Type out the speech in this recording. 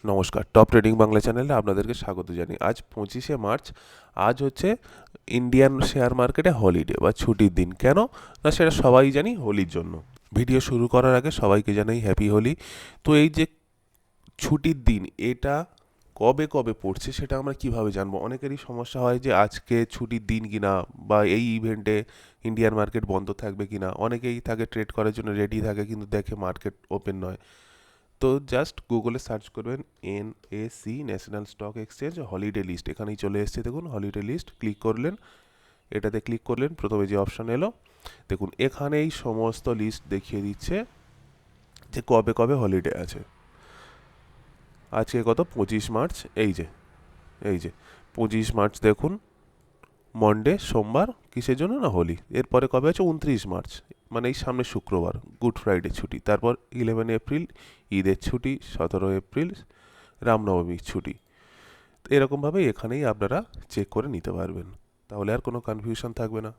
নমস্কার, top trading Bangla চ্যানেলে আপনাদেরকে স্বাগত জানাই। আজ 25শে মার্চ। আজ হচ্ছে ইন্ডিয়ান শেয়ার মার্কেটে হলিডে বা ছুটির দিন। কেন না সেটা সবাই জানি, হোলির জন্য। ভিডিও শুরু করার আগে সবাইকে জানাই হ্যাপি হোলি। তো এই যে ছুটির দিন, এটা কবে কবে পড়ছে সেটা আমরা কিভাবে জানবো? অনেকেরই সমস্যা হয় যে আজকে ছুটির দিন কিনা, বা এই ইভেন্টে ইন্ডিয়ান মার্কেট বন্ধ থাকবে কিনা। অনেকেই থাকে ট্রেড করার জন্য রেডি থাকে, কিন্তু দেখে মার্কেট ওপেন নয়। তো জাস্ট গুগলে সার্চ করবেন NSE, national stock exchange holiday list. এখানেই চলে এসছে, দেখুন হলিডে লিস্ট। ক্লিক করলেন, এটাতে ক্লিক করলেন, প্রথমে যে অপশন এলো দেখুন এখানেই সমস্ত লিস্ট দেখিয়ে দিচ্ছে যে কবে কবে হলিডে আছে। আজকে কত, 25 মার্চ। এই যে 25 মার্চ দেখুন, মন্ডে, সোমবার। কিসের জন্য না, হোলি। এরপরে কবে আছে, 29 মার্চ, মানে এই সামনে শুক্রবার, গুড ফ্রাইডে ছুটি। তারপর 11 এপ্রিল ঈদের ছুটি, 17 এপ্রিল রামনবমীর ছুটি। এরকমভাবে এখানেই আপনারা চেক করে নিতে পারবেন, তাহলে আর কোনো কনফিউশন থাকবে না।